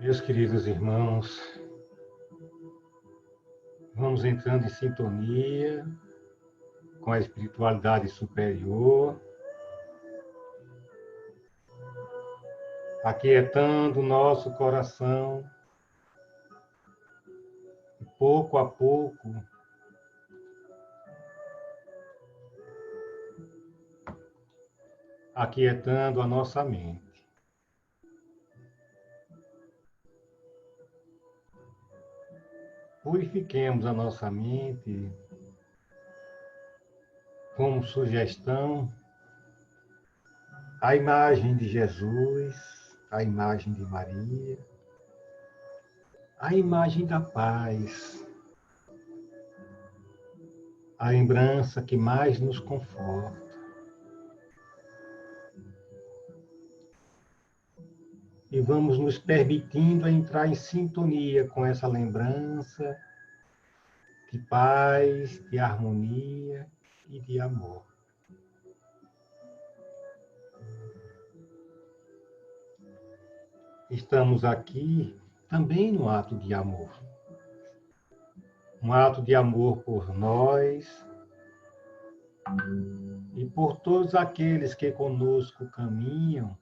Meus queridos irmãos, vamos entrando em sintonia com a espiritualidade superior, aquietando o nosso coração, e pouco a pouco, aquietando a nossa mente. Purifiquemos a nossa mente como sugestão a imagem de Jesus, a imagem de Maria, a imagem da paz, a lembrança que mais nos conforta. E vamos nos permitindo a entrar em sintonia com essa lembrança de paz, de harmonia e de amor. Estamos aqui também no ato de amor. Um ato de amor por nós e por todos aqueles que conosco caminham,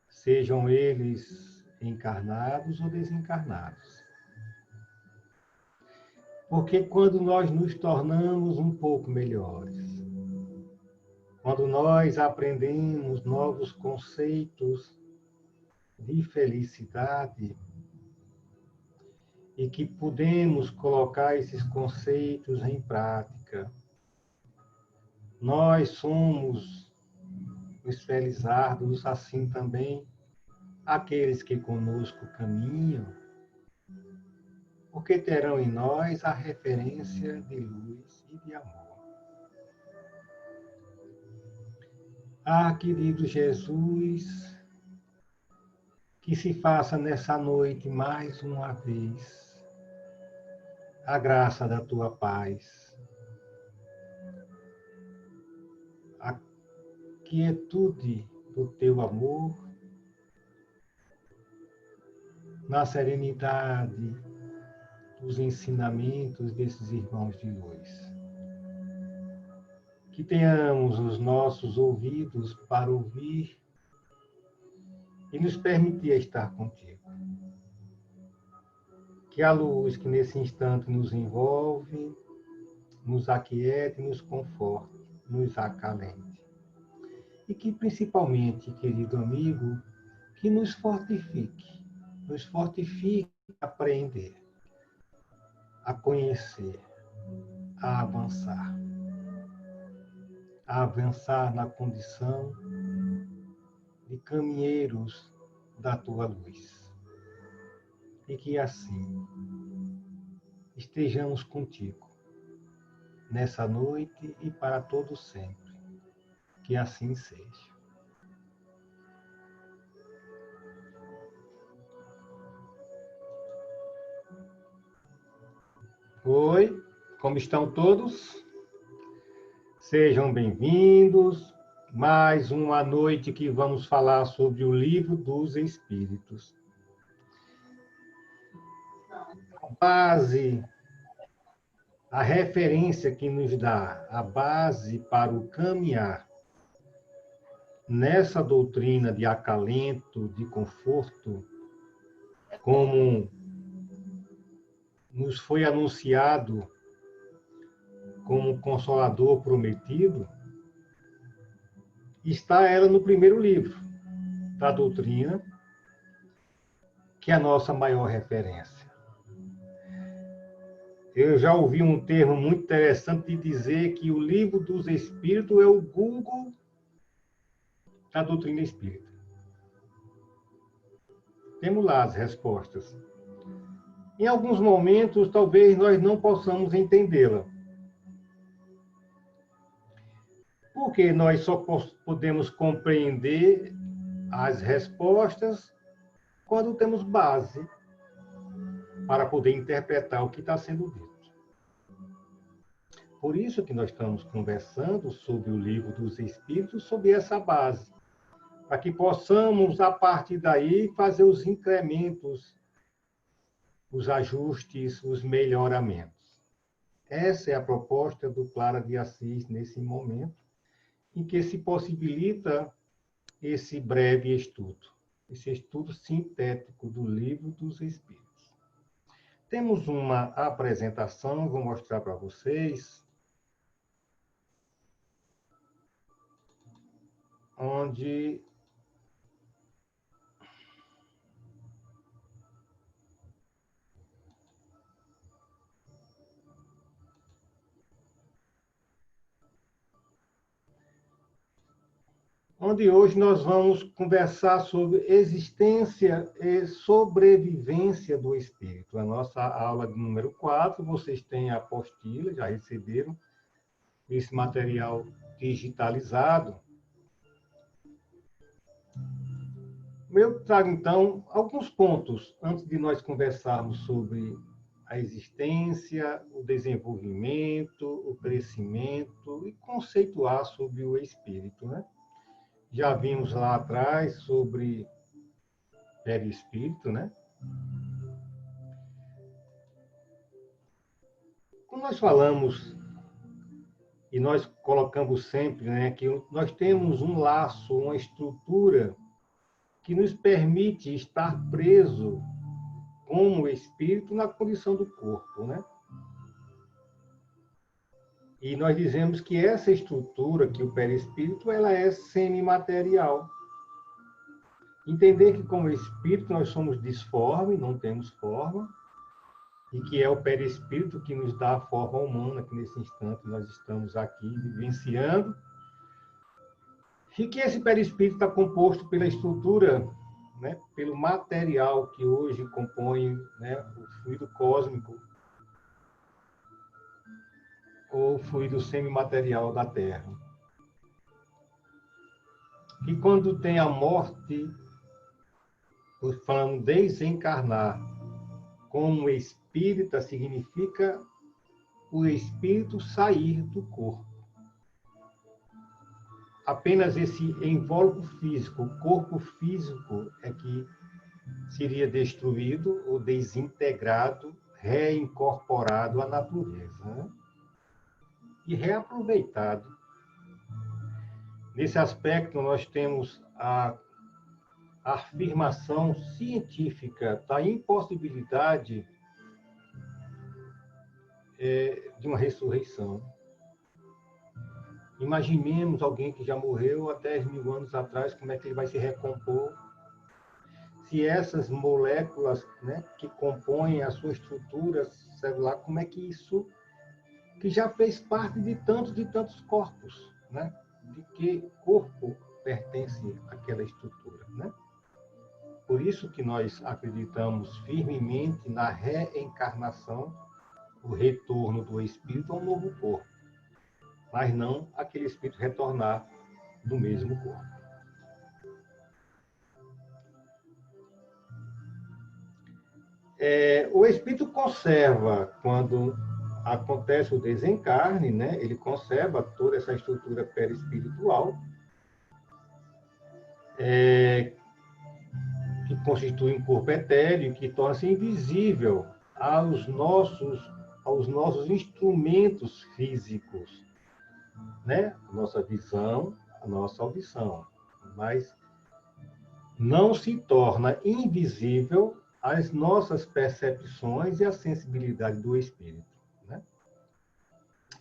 sejam eles encarnados ou desencarnados. Porque quando nós nos tornamos um pouco melhores, quando nós aprendemos novos conceitos de felicidade e que podemos colocar esses conceitos em prática, nós somos os felizardos, assim também aqueles que conosco caminham, porque terão em nós a referência de luz e de amor. Ah, querido Jesus, que se faça nessa noite mais uma vez a graça da tua paz, a quietude do teu amor, na serenidade dos ensinamentos desses irmãos de luz. Que tenhamos os nossos ouvidos para ouvir e nos permitir estar contigo. Que a luz que nesse instante nos envolve, nos aquiete, nos conforte, nos acalente. E que principalmente, querido amigo, que nos fortifique a aprender, a conhecer, a avançar na condição de caminheiros da tua luz. E que assim estejamos contigo nessa noite e para todo sempre. Que assim seja. Oi, como estão todos? Sejam bem-vindos. Mais uma noite que vamos falar sobre o Livro dos Espíritos. A base, a referência que nos dá a base para o caminhar nessa doutrina de acalento, de conforto, como nos foi anunciado como Consolador prometido, está ela no primeiro livro da doutrina, que é a nossa maior referência. Eu já ouvi um termo muito interessante de dizer que o Livro dos Espíritos é o Google da doutrina espírita. Temos lá as respostas. Em alguns momentos, talvez nós não possamos entendê-la. Porque nós só podemos compreender as respostas quando temos base para poder interpretar o que está sendo dito. Por isso que nós estamos conversando sobre o Livro dos Espíritos, sobre essa base, para que possamos, a partir daí, fazer os incrementos, os ajustes, os melhoramentos. Essa é a proposta do Clara de Assis nesse momento, em que se possibilita esse breve estudo, esse estudo sintético do Livro dos Espíritos. Temos uma apresentação, vou mostrar para vocês, onde hoje nós vamos conversar sobre existência e sobrevivência do espírito. A nossa aula de número 4, vocês têm a apostila, já receberam esse material digitalizado. Eu trago, então, alguns pontos, antes de nós conversarmos sobre a existência, o desenvolvimento, o crescimento e conceituar sobre o espírito, né? Já vimos lá atrás sobre perispírito, né? Quando nós falamos, e nós colocamos sempre, né, que nós temos um laço, uma estrutura que nos permite estar preso como espírito na condição do corpo, né? E nós dizemos que essa estrutura, que o perispírito, ela é semimaterial. Entender que como espírito nós somos disformes, não temos forma, e que é o perispírito que nos dá a forma humana, que nesse instante nós estamos aqui vivenciando, e que esse perispírito está composto pela estrutura, né, pelo material que hoje compõe, né, o fluido cósmico, ou fluido semimaterial da Terra. E quando tem a morte, falando desencarnar, como espírita, significa o espírito sair do corpo. Apenas esse invólucro físico, o corpo físico, é que seria destruído ou desintegrado, reincorporado à natureza, né? E reaproveitado. Nesse aspecto, nós temos a afirmação científica da impossibilidade de uma ressurreição. Imaginemos alguém que já morreu há 10 mil anos atrás, como é que ele vai se recompor? Se essas moléculas, né, que compõem a sua estrutura celular, como é que isso, que já fez parte de tantos corpos, né? De que corpo pertence àquela estrutura, né? Por isso que nós acreditamos firmemente na reencarnação, o retorno do espírito a um novo corpo, mas não aquele espírito retornar do mesmo corpo. O espírito conserva, quando acontece o desencarne, né? Ele conserva toda essa estrutura perispiritual, que constitui um corpo etéreo, que torna-se invisível aos nossos instrumentos físicos, né? A nossa visão, a nossa audição. Mas não se torna invisível as nossas percepções e a sensibilidade do espírito, né?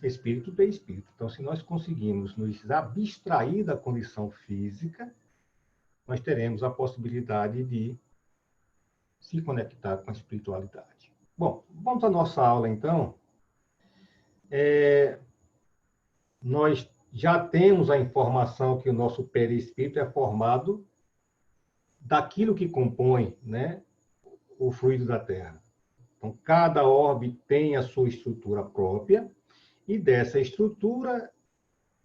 Espírito é espírito. Então, se nós conseguimos nos abstrair da condição física, nós teremos a possibilidade de se conectar com a espiritualidade. Bom, vamos à nossa aula, então. Nós já temos a informação que o nosso perispírito é formado daquilo que compõe, né, o fluido da Terra. Então, cada orbe tem a sua estrutura própria, e dessa estrutura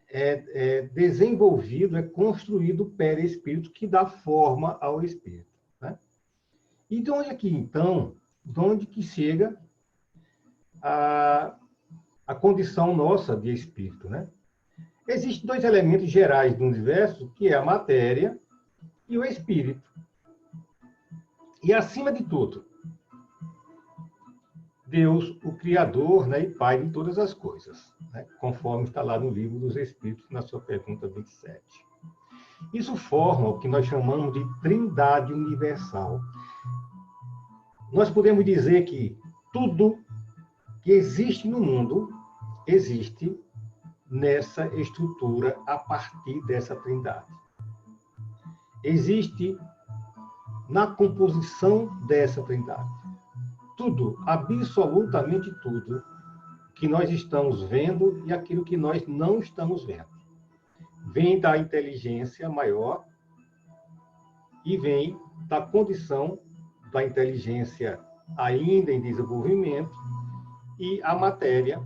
é desenvolvido, é construído o perispírito, que dá forma ao espírito, né? E de onde aqui, então, de onde que chega a condição nossa de espírito, né? Existem dois elementos gerais do universo, que é a matéria e o espírito. E, acima de tudo, Deus, o Criador, né, e Pai de todas as coisas, né, conforme está lá no Livro dos Espíritos, na sua pergunta 27. Isso forma o que nós chamamos de Trindade Universal. Nós podemos dizer que tudo que existe no mundo existe nessa estrutura, a partir dessa Trindade. Existe na composição dessa Trindade. Tudo, absolutamente tudo, que nós estamos vendo e aquilo que nós não estamos vendo, vem da inteligência maior e vem da condição da inteligência ainda em desenvolvimento, e a matéria,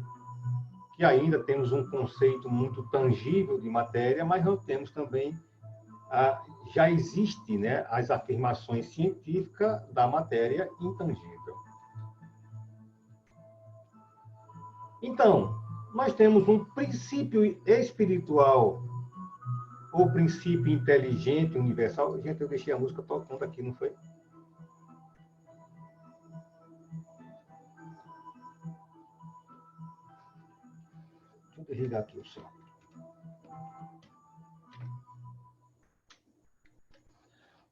que ainda temos um conceito muito tangível de matéria, mas não temos também, já existe, né, as afirmações científicas da matéria intangível. Então, nós temos um princípio espiritual, ou princípio inteligente, universal. Gente, eu deixei a música tocando aqui, não foi? Deixa eu desligar aqui o som.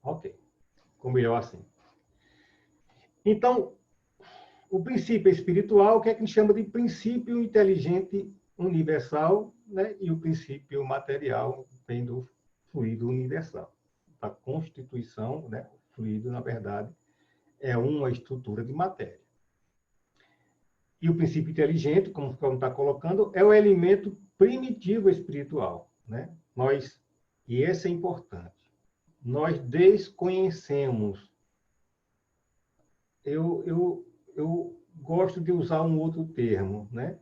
Ok, ficou melhor assim. Então, o princípio espiritual, o que é que a gente chama de princípio inteligente universal, né? E o princípio material vem do fluido universal. A constituição, né? O fluido, na verdade, é uma estrutura de matéria. E o princípio inteligente, como está colocando, é o elemento primitivo espiritual, né? E esse é importante, nós desconhecemos. Eu gosto de usar um outro termo, né?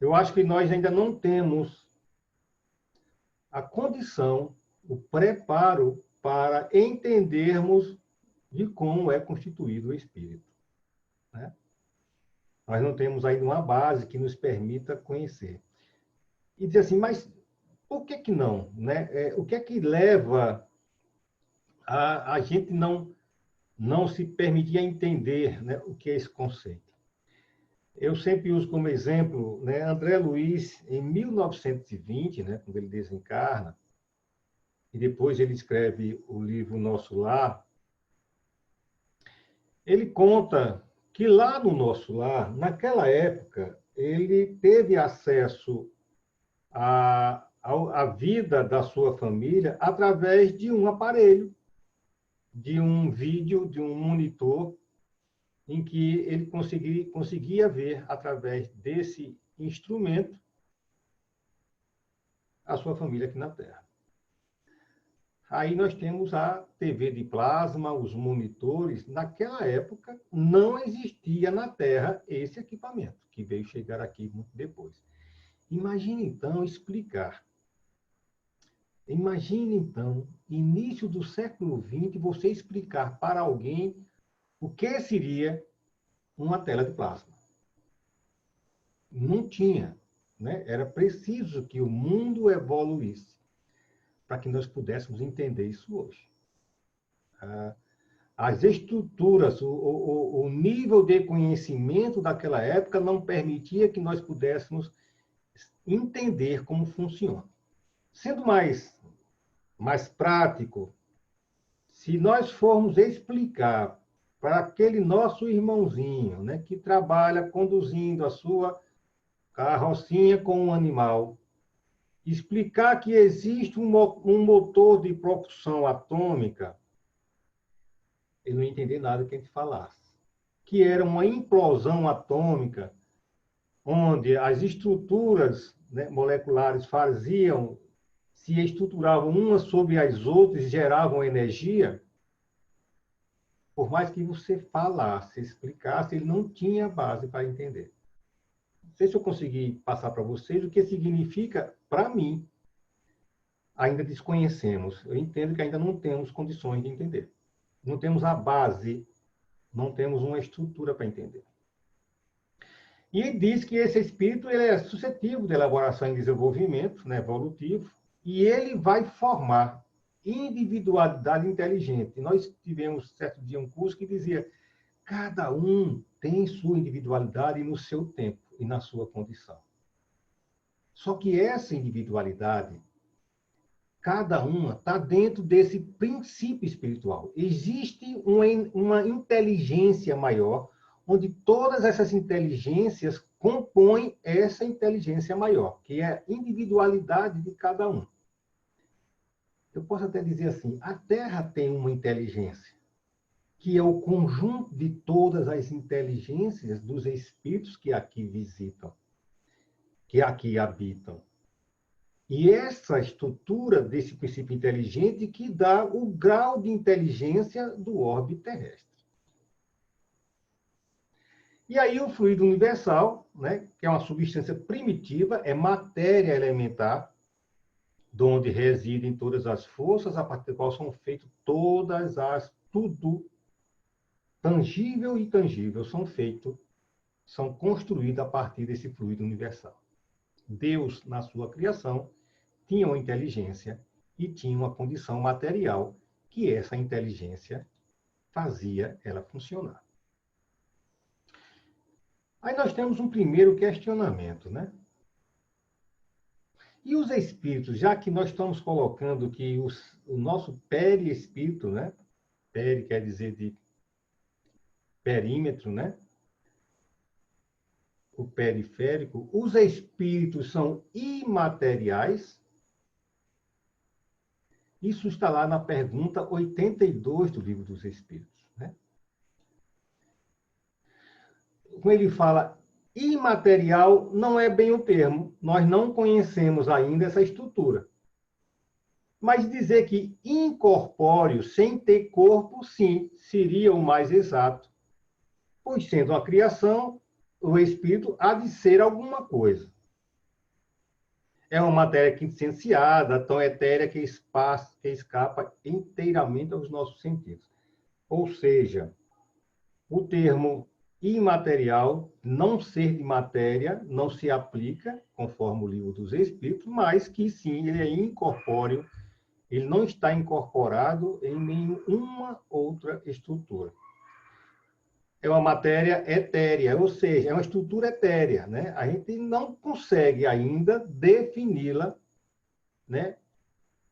Eu acho que nós ainda não temos a condição, o preparo para entendermos de como é constituído o espírito, né? Nós não temos ainda uma base que nos permita conhecer. E dizer assim, mas por que que não, né? O que é que leva a gente não se permitir entender, né, o que é esse conceito? Eu sempre uso como exemplo, né, André Luiz, em 1920, né, quando ele desencarna, e depois ele escreve o livro Nosso Lar, ele conta que lá no Nosso Lar, naquela época, ele teve acesso à vida da sua família através de um aparelho, de um vídeo, de um monitor, em que ele conseguia ver, através desse instrumento, a sua família aqui na Terra. Aí nós temos a TV de plasma, os monitores. Naquela época, não existia na Terra esse equipamento, que veio chegar aqui muito depois. Imagine, então, explicar. Imagine, então, início do século XX, você explicar para alguém o que seria uma tela de plasma. Não tinha, né? Era preciso que o mundo evoluísse para que nós pudéssemos entender isso hoje. As estruturas, o nível de conhecimento daquela época não permitia que nós pudéssemos entender como funciona. Sendo mais prático, se nós formos explicar para aquele nosso irmãozinho, né, que trabalha conduzindo a sua carrocinha com um animal, explicar que existe um motor de propulsão atômica, ele não ia entender nada que a gente falasse. Que era uma implosão atômica, onde as estruturas, né, moleculares se estruturavam umas sobre as outras e geravam energia, por mais que você falasse, explicasse, ele não tinha base para entender. Não sei se eu consegui passar para vocês o que significa, para mim, ainda desconhecemos. Eu entendo que ainda não temos condições de entender. Não temos a base, não temos uma estrutura para entender. E diz que esse espírito ele é suscetível de elaboração e desenvolvimento, né, evolutivo, e ele vai formar individualidade inteligente. Nós tivemos, certo dia, um curso que dizia cada um tem sua individualidade no seu tempo e na sua condição. Só que essa individualidade, cada uma está dentro desse princípio espiritual. Existe uma inteligência maior, onde todas essas inteligências compõem essa inteligência maior, que é a individualidade de cada um. Eu posso até dizer assim, a Terra tem uma inteligência, que é o conjunto de todas as inteligências dos espíritos que aqui visitam, que aqui habitam. E essa estrutura desse princípio inteligente que dá o grau de inteligência do orbe terrestre. E aí o fluido universal, né, que é uma substância primitiva, é matéria elementar, de onde residem todas as forças, a partir da qual são feitas tudo tangível e intangível, são construídos a partir desse fluido universal. Deus, na sua criação, tinha uma inteligência e tinha uma condição material que essa inteligência fazia ela funcionar. Aí nós temos um primeiro questionamento, né? E os espíritos, já que nós estamos colocando que o nosso perispírito, né? Peri quer dizer de perímetro, né? O periférico, os espíritos são imateriais. Isso está lá na pergunta 82 do Livro dos Espíritos, né? Como ele fala, imaterial não é bem o termo. Nós não conhecemos ainda essa estrutura. Mas dizer que incorpóreo, sem ter corpo, sim, seria o mais exato. Pois, sendo uma criação, o espírito há de ser alguma coisa. É uma matéria quintessenciada, tão etérea que escapa inteiramente aos nossos sentidos. Ou seja, o termo imaterial, não ser de matéria, não se aplica, conforme o Livro dos Espíritos, mas que sim, ele é incorpóreo, ele não está incorporado em nenhuma outra estrutura. É uma matéria etérea, ou seja, é uma estrutura etérea, né? A gente não consegue ainda defini-la, né,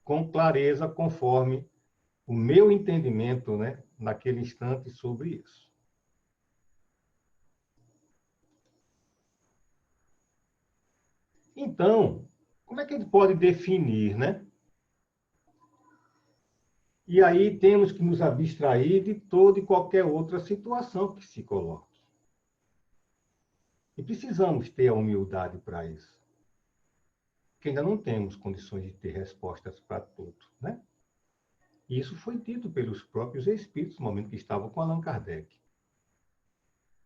com clareza, conforme o meu entendimento, né, naquele instante sobre isso. Então, como é que a gente pode definir, né? E aí temos que nos abstrair de toda e qualquer outra situação que se coloque. E precisamos ter a humildade para isso. Porque ainda não temos condições de ter respostas para tudo, né? E isso foi dito pelos próprios espíritos no momento que estavam com Allan Kardec.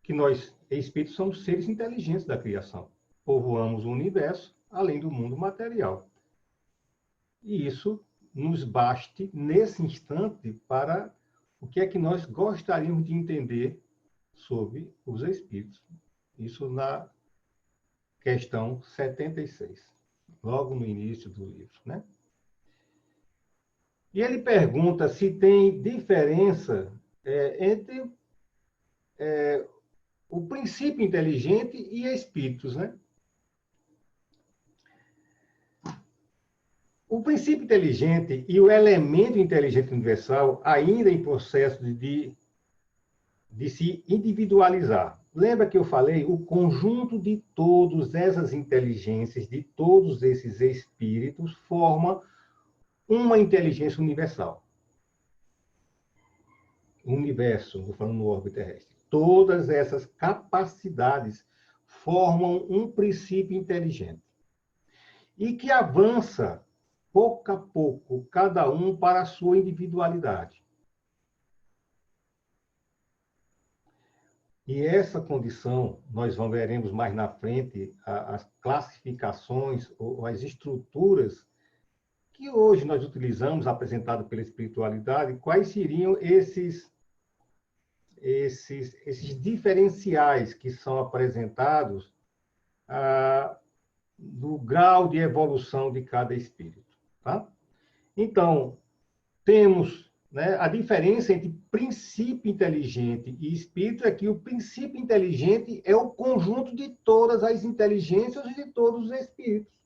Que nós, espíritos, somos seres inteligentes da criação. Povoamos o universo, além do mundo material. E isso nos baste, nesse instante, para o que é que nós gostaríamos de entender sobre os espíritos. Isso questão 76, logo no início do livro, né? E ele pergunta se tem diferença entre o princípio inteligente e espíritos, né? O princípio inteligente e o elemento inteligente universal ainda em processo de se individualizar. Lembra que eu falei? O conjunto de todas essas inteligências, de todos esses espíritos, forma uma inteligência universal. O universo, estou falando no orbe terrestre. Todas essas capacidades formam um princípio inteligente. E que avança, pouco a pouco, cada um para a sua individualidade. E essa condição, nós veremos mais na frente as classificações ou as estruturas que hoje nós utilizamos, apresentado pela espiritualidade, quais seriam esses diferenciais que são apresentados do grau de evolução de cada espírito. Tá? Então, temos, né, a diferença entre princípio inteligente e espírito é que o princípio inteligente é o conjunto de todas as inteligências e de todos os espíritos.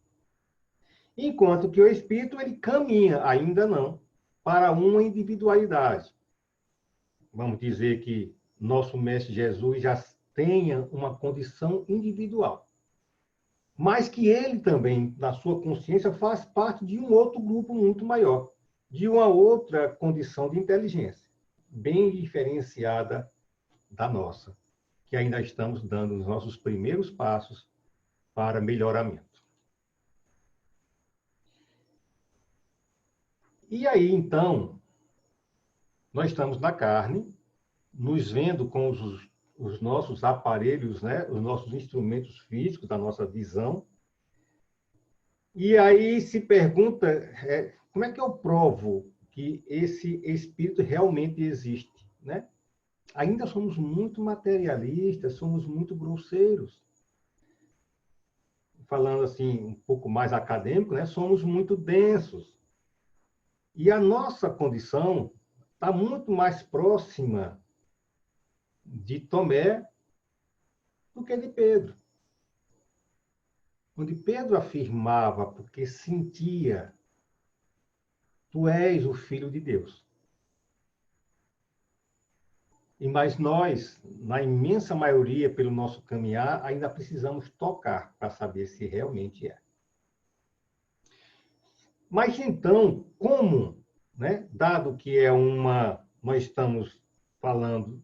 Enquanto que o espírito ele caminha, ainda não, para uma individualidade. Vamos dizer que nosso Mestre Jesus já tenha uma condição individual. Mas que ele também, na sua consciência, faz parte de um outro grupo muito maior, de uma outra condição de inteligência, bem diferenciada da nossa, que ainda estamos dando os nossos primeiros passos para melhoramento. E aí, então, nós estamos na carne, nos vendo com os nossos aparelhos, né? Os nossos instrumentos físicos, da nossa visão. E aí se pergunta, como é que eu provo que esse espírito realmente existe, né? Ainda somos muito materialistas, somos muito grosseiros. Falando assim, um pouco mais acadêmico, né? Somos muito densos. E a nossa condição está muito mais próxima de Tomé do que de Pedro. Onde Pedro afirmava, porque sentia, tu és o Filho de Deus. Mas nós, na imensa maioria, pelo nosso caminhar, ainda precisamos tocar para saber se realmente é. Mas então, como, né, dado que nós estamos falando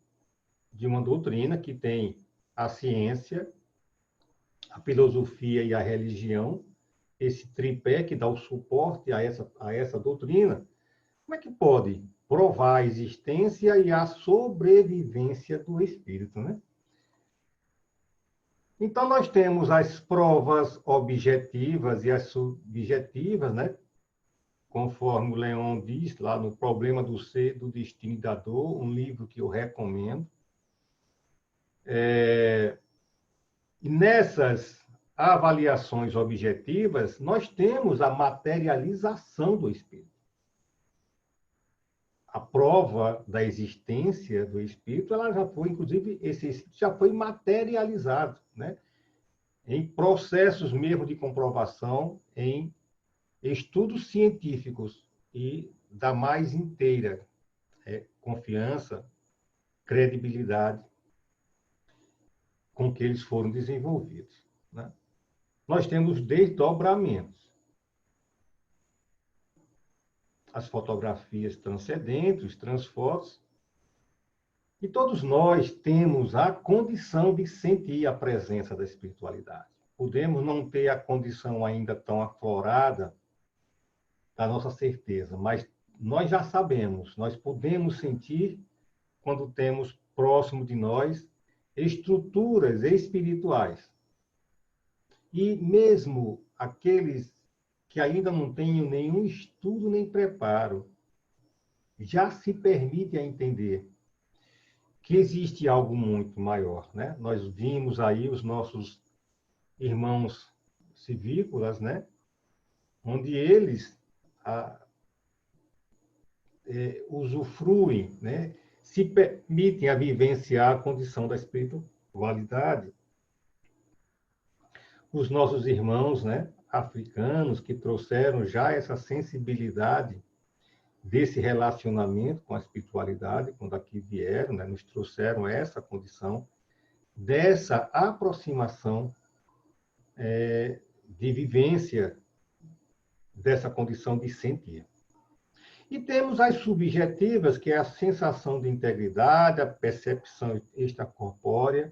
de uma doutrina que tem a ciência, a filosofia e a religião, esse tripé que dá o suporte a essa doutrina, como é que pode provar a existência e a sobrevivência do espírito, né? Então, nós temos as provas objetivas e as subjetivas, né? Conforme o Leon diz lá no Problema do Ser, do Destino e da Dor, um livro que eu recomendo. E nessas avaliações objetivas, nós temos a materialização do espírito. A prova da existência do espírito, ela já foi, inclusive, esse espírito já foi materializado, né? Em processos mesmo de comprovação, em estudos científicos e da mais inteira confiança, credibilidade com que eles foram desenvolvidos, né? Nós temos desdobramentos. As fotografias transcendentes, os transfotos, e todos nós temos a condição de sentir a presença da espiritualidade. Podemos não ter a condição ainda tão aflorada da nossa certeza, mas nós já sabemos, nós podemos sentir quando temos próximo de nós estruturas espirituais. E mesmo aqueles que ainda não tenham nenhum estudo nem preparo, já se permite a entender que existe algo muito maior, né? Nós vimos aí os nossos irmãos civícolas, né? Onde eles usufruem, né? Se permitem a vivenciar a condição da espiritualidade. Os nossos irmãos, né, africanos, que trouxeram já essa sensibilidade desse relacionamento com a espiritualidade, quando aqui vieram, né, nos trouxeram essa condição, dessa aproximação de vivência dessa condição de sentir. E temos as subjetivas, que é a sensação de integridade, a percepção extracorpórea,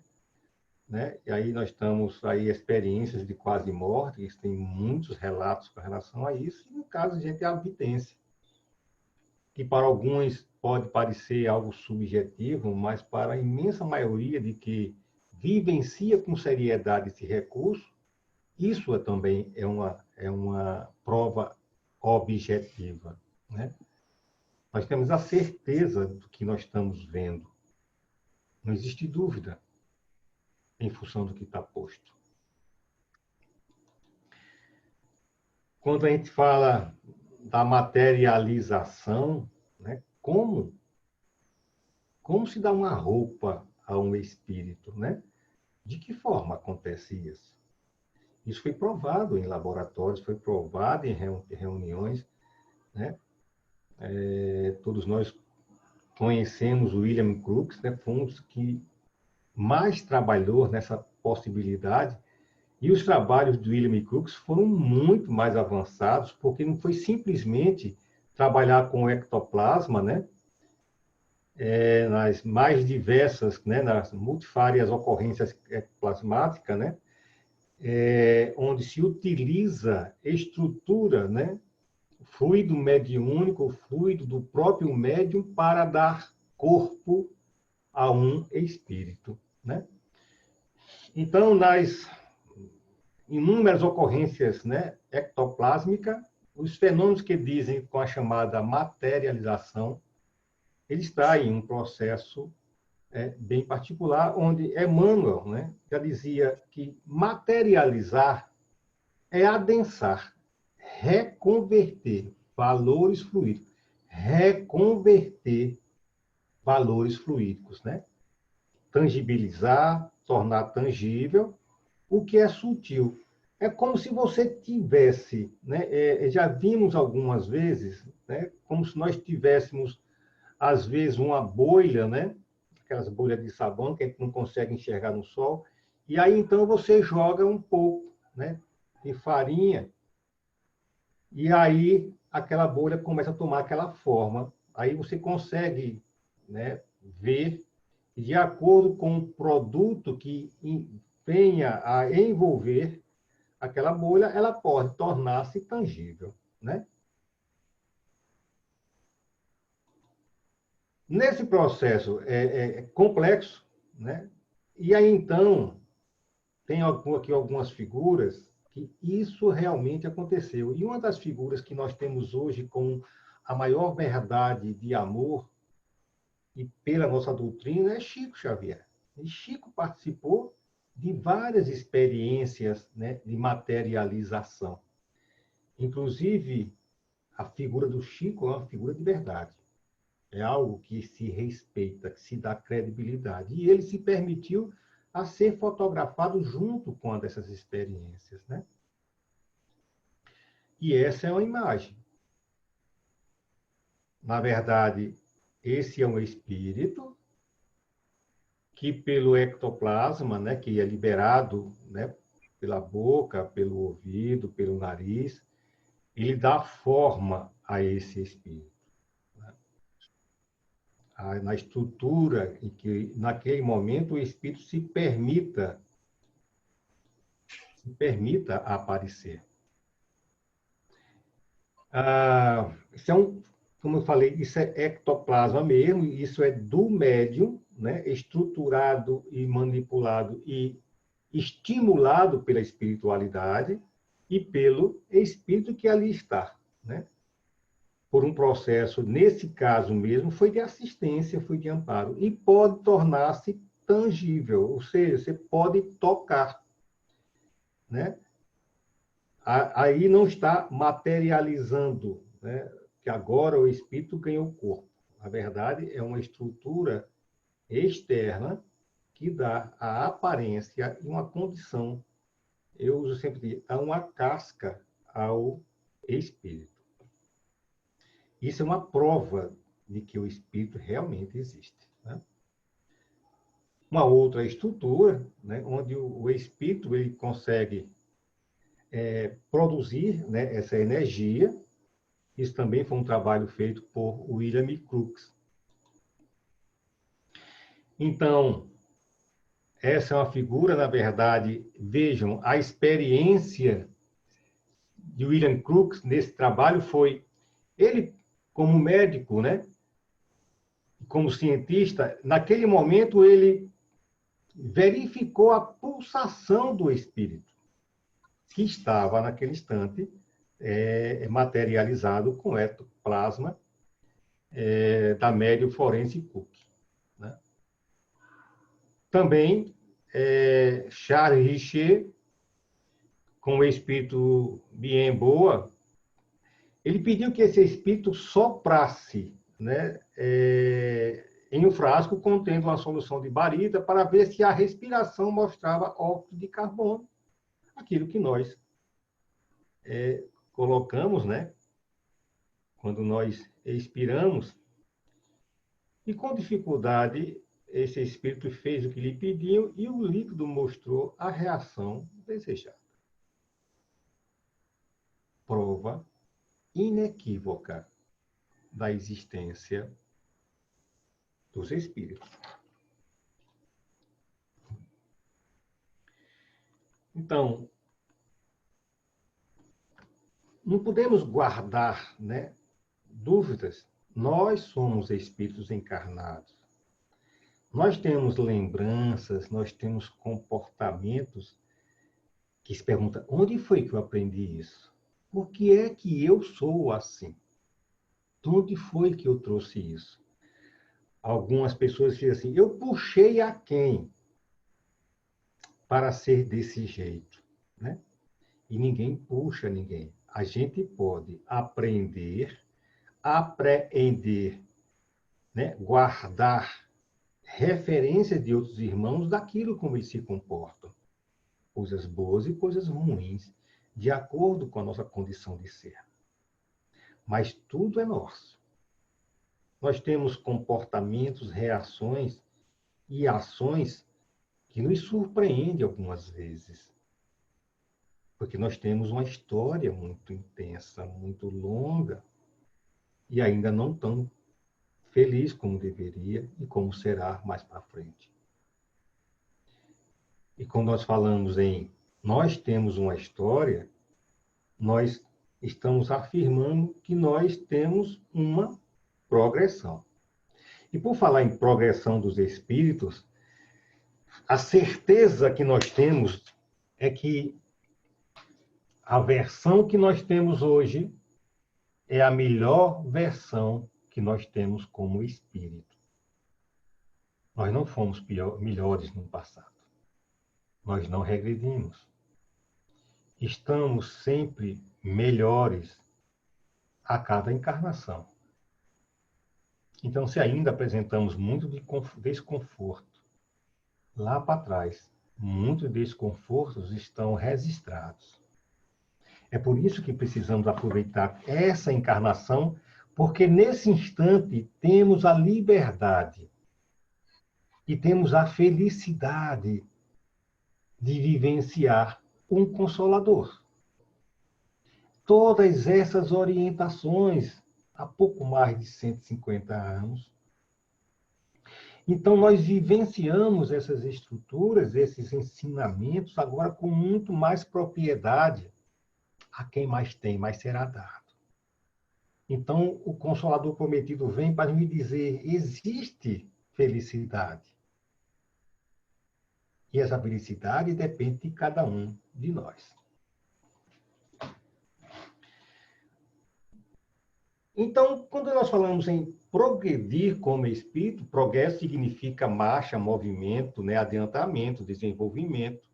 né? E aí nós estamos aí experiências de quase morte, tem muitos relatos com relação a isso, e no caso a gente é a vidência, que para alguns pode parecer algo subjetivo, mas para a imensa maioria de que vivencia com seriedade esse recurso, isso também é uma prova objetiva, né? Nós temos a certeza do que nós estamos vendo. Não existe dúvida em função do que está posto. Quando a gente fala da materialização, né, como se dá uma roupa a um espírito, né? De que forma acontece isso? Isso foi provado em laboratórios, foi provado em reuniões, né? Todos nós conhecemos o William Crookes, né? Foi um dos que mais trabalhou nessa possibilidade, e os trabalhos do William Crookes foram muito mais avançados, porque não foi simplesmente trabalhar com o ectoplasma, né? Nas mais diversas, né? Nas multifárias ocorrências ectoplasmáticas, né? Onde se utiliza estrutura, né? Fluido mediúnico, fluido do próprio médium para dar corpo a um espírito, né? Então, nas inúmeras ocorrências, né, ectoplásmicas, os fenômenos que dizem com a chamada materialização, ele está em um processo bem particular, onde Emmanuel, né, já dizia que materializar é adensar, reconverter valores fluídicos, reconverter valores fluídicos, né? Tangibilizar, tornar tangível o que é sutil. É como se você tivesse, né? Já vimos algumas vezes, né? Como se nós tivéssemos, às vezes, uma bolha, né? Aquelas bolhas de sabão que a gente não consegue enxergar no sol, e aí então você joga um pouco, né, de farinha, e aí aquela bolha começa a tomar aquela forma. Aí você consegue, né, ver, de acordo com o produto que venha a envolver aquela bolha, ela pode tornar-se tangível, né? Nesse processo é complexo, né? E aí, então, tem aqui algumas figuras que isso realmente aconteceu. E uma das figuras que nós temos hoje com a maior verdade de amor e pela nossa doutrina é Chico Xavier. E Chico participou de várias experiências, né, de materialização. Inclusive, a figura do Chico é uma figura de verdade. É algo que se respeita, que se dá credibilidade. E ele se permitiu a ser fotografado junto com uma dessas experiências, né? E essa é uma imagem. Na verdade, esse é um espírito que pelo ectoplasma, né, que é liberado, né, pela boca, pelo ouvido, pelo nariz, ele dá forma a esse espírito. Né? Na estrutura em que, naquele momento, o espírito se permita aparecer. Isso é como eu falei, isso é ectoplasma mesmo, isso é do médium, né, estruturado e manipulado e estimulado pela espiritualidade e pelo espírito que ali está, né? Por um processo, nesse caso mesmo, foi de assistência, foi de amparo, e pode tornar-se tangível, ou seja, você pode tocar. né? Aí não está materializando, né? Que agora o espírito ganhou o corpo. Na verdade, é uma estrutura externa que dá a aparência e uma condição, eu uso sempre, a uma casca ao espírito. Isso é uma prova de que o espírito realmente existe, né? Uma outra estrutura, né, onde o espírito ele consegue produzir, né, essa energia. Isso também foi um trabalho feito por William Crookes. Então, essa é uma figura, na verdade, vejam, a experiência de William Crookes nesse trabalho foi, ele, como médico, né, como cientista, naquele momento ele verificou a pulsação do espírito, que estava, naquele instante, materializado com ectoplasma da médium forense Cook, né? Também, Charles Richer, com o espírito Bien Boa, ele pediu que esse espírito soprasse, né, em um frasco contendo uma solução de barita para ver se a respiração mostrava óxido de carbono, aquilo que nós colocamos, né, quando nós expiramos. E com dificuldade, esse espírito fez o que lhe pediam e o líquido mostrou a reação desejada. Prova inequívoca da existência dos espíritos. Então, não podemos guardar, né, dúvidas. Nós somos espíritos encarnados. Nós temos lembranças, nós temos comportamentos que se perguntam, onde foi que eu aprendi isso? Por que é que eu sou assim? De onde foi que eu trouxe isso? Algumas pessoas dizem assim, eu puxei a quem para ser desse jeito, né? E ninguém puxa ninguém. A gente pode aprender, apreender, né? Guardar referências de outros irmãos daquilo como eles se comportam. Coisas boas e coisas ruins, de acordo com a nossa condição de ser. Mas tudo é nosso. Nós temos comportamentos, reações e ações que nos surpreendem algumas vezes. Porque nós temos uma história muito intensa, muito longa, e ainda não tão feliz como deveria e como será mais para frente. E quando nós falamos em nós temos uma história, nós estamos afirmando que nós temos uma progressão. E por falar em progressão dos espíritos, a certeza que nós temos é que a versão que nós temos hoje é a melhor versão que nós temos como espírito. Nós não fomos melhores no passado. Nós não regredimos. Estamos sempre melhores a cada encarnação. Então, se ainda apresentamos muito de desconforto, lá para trás, muitos desconfortos estão registrados. É por isso que precisamos aproveitar essa encarnação, porque nesse instante temos a liberdade e temos a felicidade de vivenciar um Consolador. Todas essas orientações, há pouco mais de 150 anos. Então, nós vivenciamos essas estruturas, esses ensinamentos, agora com muito mais propriedade. A quem mais tem, mais será dado. Então, o Consolador Prometido vem para me dizer, existe felicidade. E essa felicidade depende de cada um de nós. Então, quando nós falamos em progredir como espírito, progresso significa marcha, movimento, né, adiantamento, desenvolvimento.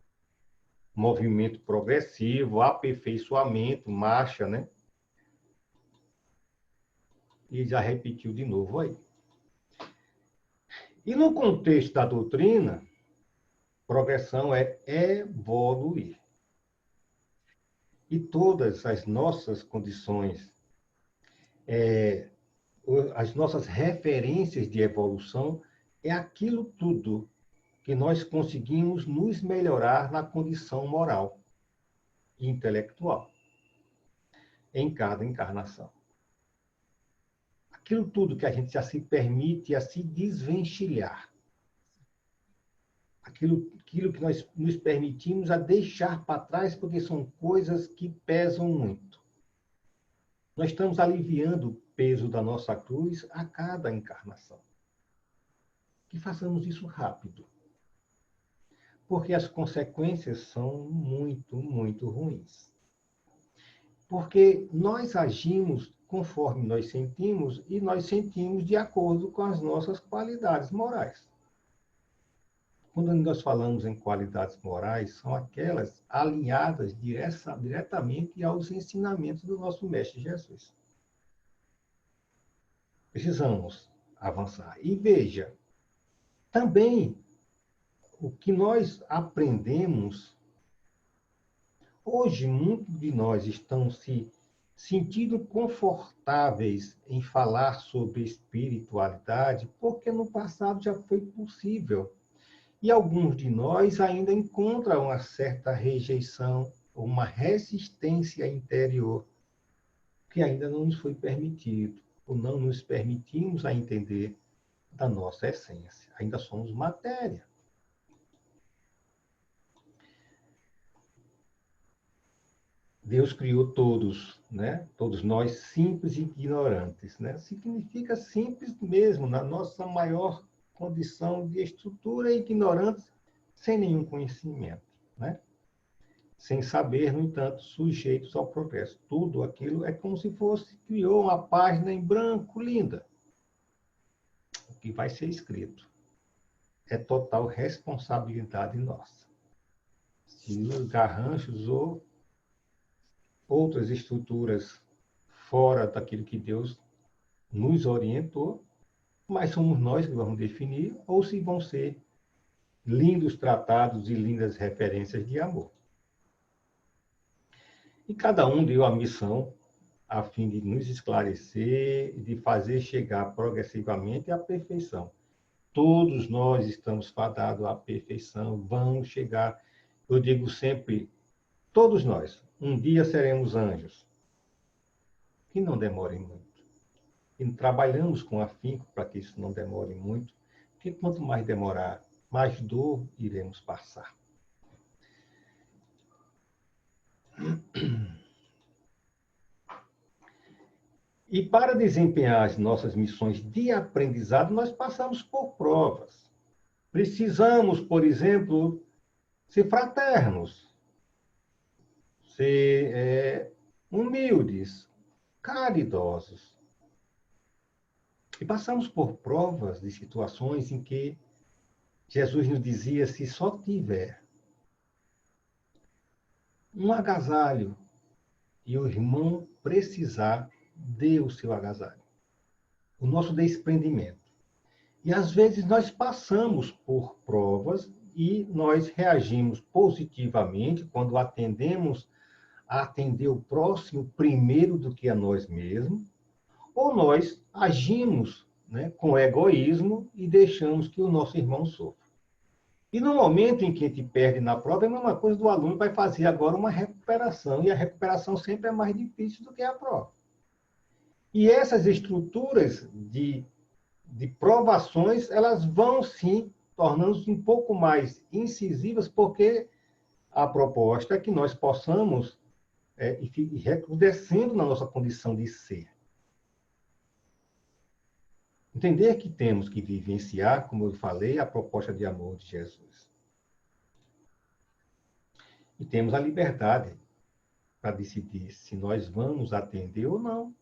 movimento progressivo, aperfeiçoamento, marcha, né? E já repetiu de novo aí. E no contexto da doutrina, progressão é evoluir. E todas as nossas condições, as nossas referências de evolução, é aquilo tudo que nós conseguimos nos melhorar na condição moral e intelectual em cada encarnação. Aquilo tudo que a gente já se permite a se desvencilhar. Aquilo que nós nos permitimos a deixar para trás, porque são coisas que pesam muito. Nós estamos aliviando o peso da nossa cruz a cada encarnação. Que façamos isso rápido. Porque as consequências são muito, muito ruins. Porque nós agimos conforme nós sentimos e nós sentimos de acordo com as nossas qualidades morais. Quando nós falamos em qualidades morais, são aquelas alinhadas diretamente aos ensinamentos do nosso Mestre Jesus. Precisamos avançar. E veja, também o que nós aprendemos, hoje muitos de nós estão se sentindo confortáveis em falar sobre espiritualidade, porque no passado já foi possível. E alguns de nós ainda encontram uma certa rejeição, uma resistência interior, que ainda não nos foi permitido, ou não nos permitimos a entender da nossa essência. Ainda somos matéria. Deus criou todos, né? Todos nós simples e ignorantes, né? Significa simples mesmo, na nossa maior condição de estrutura e ignorantes, sem nenhum conhecimento, né? Sem saber, no entanto, sujeitos ao progresso. Tudo aquilo é como se fosse, criou uma página em branco, linda. O que vai ser escrito é total responsabilidade nossa. Se os garranchos ou outras estruturas fora daquilo que Deus nos orientou, mas somos nós que vamos definir, ou se vão ser lindos tratados e lindas referências de amor. E cada um deu a missão a fim de nos esclarecer e de fazer chegar progressivamente à perfeição. Todos nós estamos fadados à perfeição, vamos chegar, eu digo sempre, todos nós, um dia seremos anjos. Que não demore muito. E trabalhamos com afinco para que isso não demore muito, porque quanto mais demorar, mais dor iremos passar. E para desempenhar as nossas missões de aprendizado, nós passamos por provas. Precisamos, por exemplo, ser fraternos, ser humildes, caridosos. E passamos por provas de situações em que Jesus nos dizia, se só tiver um agasalho e o irmão precisar, dê o seu agasalho. O nosso desprendimento. E às vezes nós passamos por provas e nós reagimos positivamente quando atendemos a atender o próximo primeiro do que a nós mesmos, ou nós agimos, né, com egoísmo e deixamos que o nosso irmão sofra. E no momento em que a gente perde na prova, é a mesma coisa do aluno vai fazer agora uma recuperação, e a recuperação sempre é mais difícil do que a prova. E essas estruturas de provações, elas vão sim tornando-se um pouco mais incisivas, porque a proposta é que nós possamos ir recrudescendo na nossa condição de ser. Entender que temos que vivenciar, como eu falei, a proposta de amor de Jesus. E temos a liberdade para decidir se nós vamos atender ou não.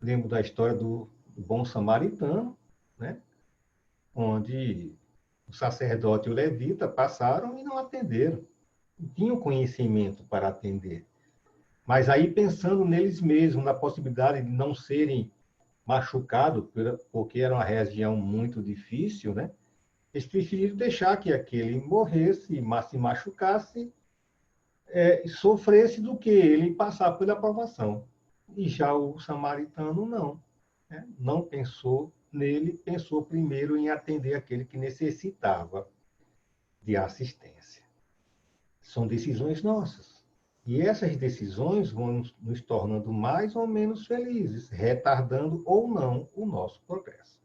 Lembro da história do bom samaritano, né? Onde o sacerdote e o levita passaram e não atenderam. tinham conhecimento para atender. Mas aí pensando neles mesmos, na possibilidade de não serem machucados, porque era uma região muito difícil, né? Eles preferiram deixar que aquele morresse, se machucasse, sofresse do que ele passar pela provação. E já o samaritano não, né? Não pensou nele, pensou primeiro em atender aquele que necessitava de assistência. São decisões nossas. E essas decisões vão nos tornando mais ou menos felizes, retardando ou não o nosso progresso.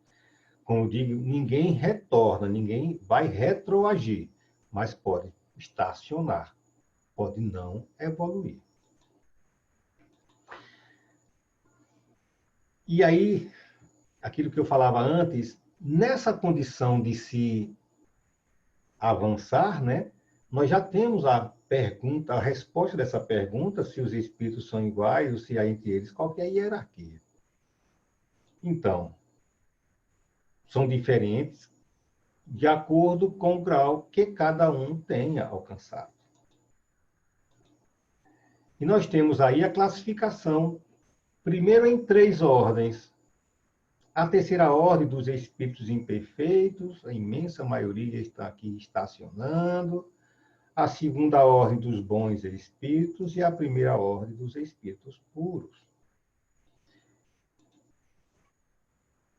Como eu digo, ninguém retorna, ninguém vai retroagir, mas pode estacionar, pode não evoluir. E aí, aquilo que eu falava antes, nessa condição de se avançar, né, nós já temos a pergunta, a resposta dessa pergunta, se os espíritos são iguais ou se há entre eles qualquer hierarquia. Então, são diferentes de acordo com o grau que cada um tenha alcançado. E nós temos aí a classificação, primeiro em 3 ordens. A terceira ordem dos espíritos imperfeitos, a imensa maioria está aqui estacionando. A segunda ordem dos bons espíritos e a primeira ordem dos espíritos puros.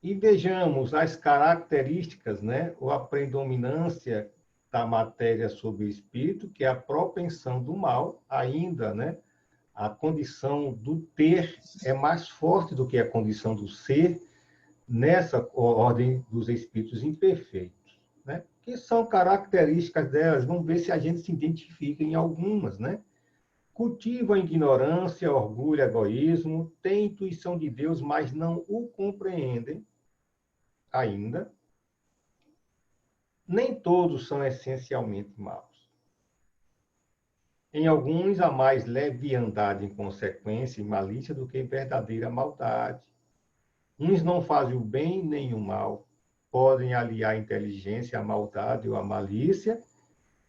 E vejamos as características, né, ou a predominância da matéria sobre o espírito, que é a propensão do mal, ainda, né, a condição do ter é mais forte do que a condição do ser nessa ordem dos espíritos imperfeitos, né? Que são características delas. Vamos ver se a gente se identifica em algumas, né? Cultivam a ignorância, orgulho, egoísmo, têm intuição de Deus, mas não o compreendem ainda. Nem todos são essencialmente maus. Em alguns, há mais leviandade, inconsequência e malícia do que verdadeira maldade. Uns não fazem o bem nem o mal, podem aliar a inteligência à maldade ou à malícia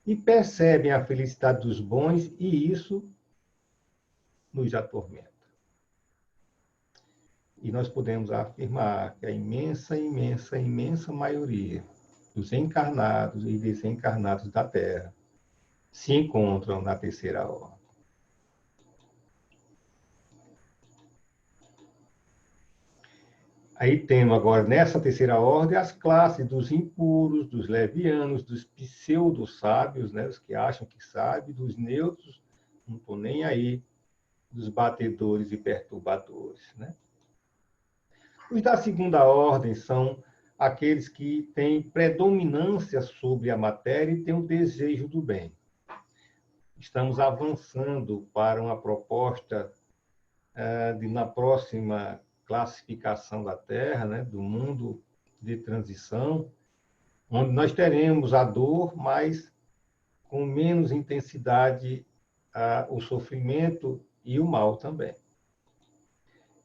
e percebem a felicidade dos bons e isso nos atormenta. E nós podemos afirmar que a imensa, imensa, imensa maioria dos encarnados e desencarnados da Terra se encontram na terceira ordem. Aí temos agora, nessa terceira ordem, as classes dos impuros, dos levianos, dos pseudo-sábios, né, os que acham que sabem, dos neutros, não estou nem aí, dos batedores e perturbadores, né? Os da segunda ordem são aqueles que têm predominância sobre a matéria e têm o desejo do bem. Estamos avançando para uma proposta de, na próxima classificação da Terra, né, do mundo de transição, onde nós teremos a dor, mas com menos intensidade o sofrimento e o mal também.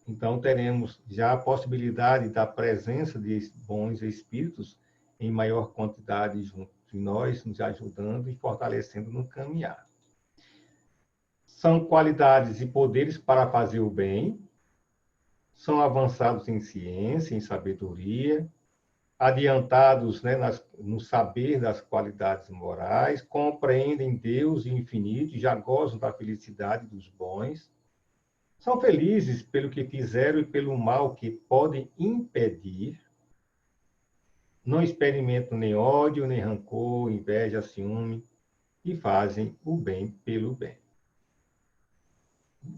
Então, teremos já a possibilidade da presença de bons espíritos em maior quantidade junto de nós, nos ajudando e fortalecendo no caminhar. São qualidades e poderes para fazer o bem, são avançados em ciência, em sabedoria, adiantados, né, no saber das qualidades morais, compreendem Deus e o infinito, já gozam da felicidade dos bons, são felizes pelo que fizeram e pelo mal que podem impedir, não experimentam nem ódio, nem rancor, inveja, ciúme, e fazem o bem pelo bem.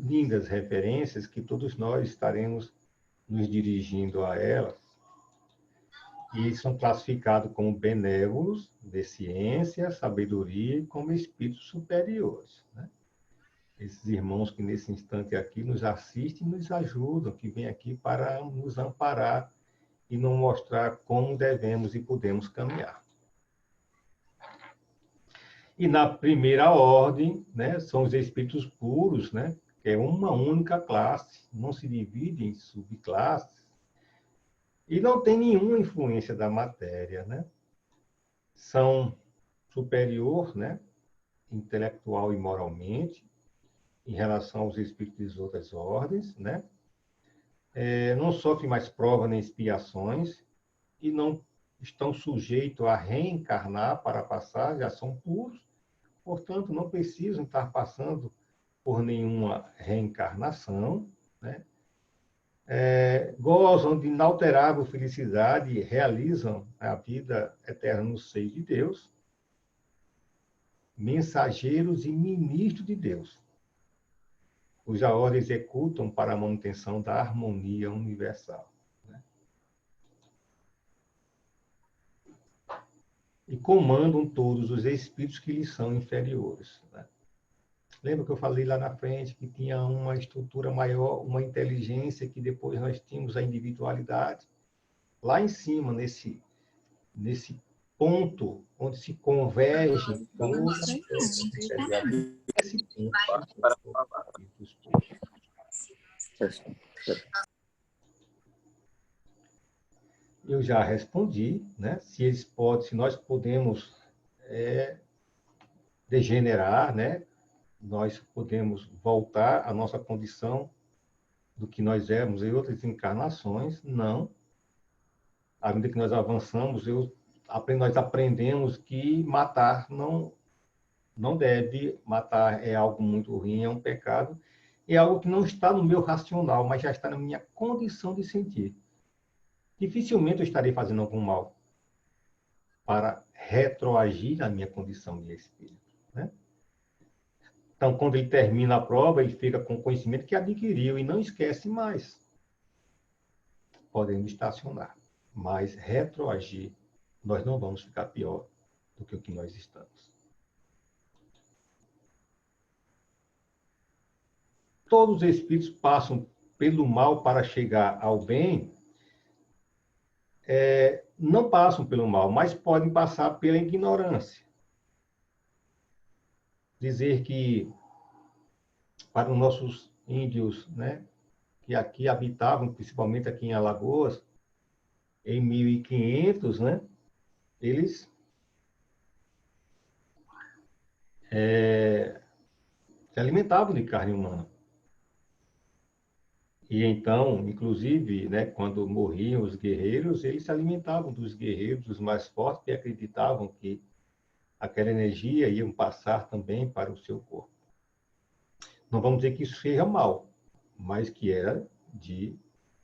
Lindas referências que todos nós estaremos nos dirigindo a elas, e são classificados como benévolos, de ciência, sabedoria e como espíritos superiores, né? Esses irmãos que nesse instante aqui nos assistem e nos ajudam, que vêm aqui para nos amparar e nos mostrar como devemos e podemos caminhar. E na primeira ordem, né, são os espíritos puros, né, que é uma única classe, não se divide em subclasses, e não tem nenhuma influência da matéria, né? São superior, né? intelectual e moralmente, em relação aos espíritos de outras ordens, né? Não sofrem mais provas nem expiações e não estão sujeitos a reencarnar para passar, já são puros, portanto, não precisam estar passando por nenhuma reencarnação, né? Gozam de inalterável felicidade e realizam a vida eterna no seio de Deus, mensageiros e ministros de Deus, cuja ordem executam para a manutenção da harmonia universal, né? E comandam todos os espíritos que lhes são inferiores, né? Lembra que eu falei lá na frente que tinha uma estrutura maior, uma inteligência, que depois nós tínhamos a individualidade? Lá em cima, nesse ponto onde se convergem todas essas integralidades, esse ponto. Eu já respondi, né? Se nós podemos degenerar, né? Nós podemos voltar à nossa condição do que nós éramos em outras encarnações? Não. À medida que nós avançamos, nós aprendemos que matar não deve. Matar é algo muito ruim, é um pecado, é algo que não está no meu racional, mas já está na minha condição de sentir. Dificilmente eu estarei fazendo algum mal para retroagir na minha condição de espírito, né? Então, quando ele termina a prova, ele fica com o conhecimento que adquiriu e não esquece mais. Podemos estacionar, mas retroagir, nós não vamos ficar pior do que o que nós estamos. Todos os espíritos passam pelo mal para chegar ao bem. Não passam pelo mal, mas podem passar pela ignorância. Dizer que, para os nossos índios, né, que aqui habitavam, principalmente aqui em Alagoas, em 1500, né, eles se alimentavam de carne humana. E então, inclusive, né, quando morriam os guerreiros, eles se alimentavam dos guerreiros, dos mais fortes, que acreditavam que aquela energia ia passar também para o seu corpo. Não vamos dizer que isso seja mal, mas que era de